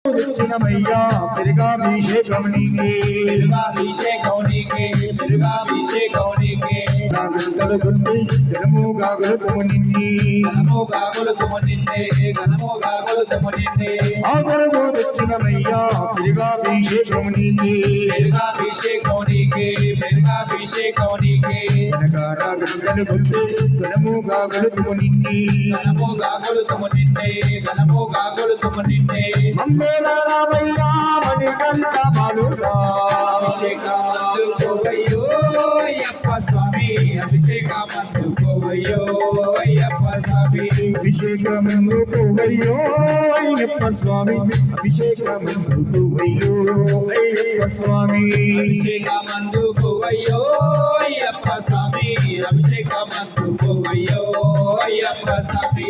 దక్షిణమయ్యా పెరుగాభిషేకం నీకే నా గంటలు గుండి ఘనము గాగులుతుము నిన్నే ఆదరము దక్షిణమయ్యా పెరుగాభిషేకం నీకే వెనకాల గంటలు గుండి ఘనము గాగులుతుము నిన్నే మమ్మేల రామయ్యా మణికంఠ బాలుడా అభిషేకమందుకోవయ్యో అయ్యప్ప స్వామి అభిషేకమందుకోవయ్యో అయ్యప్ప స్వామి అభిషేకమందుకోవయ్యో అయ్యప్ప స్వామి అభిషేకమందుకోవయ్యో అయ్యప్ప స్వామి అభిషేకమందుకోవయ్యో అయ్యప్ప స్వామి అభిషేకమందుకోవయ్యో అయ్యప్ప స్వామి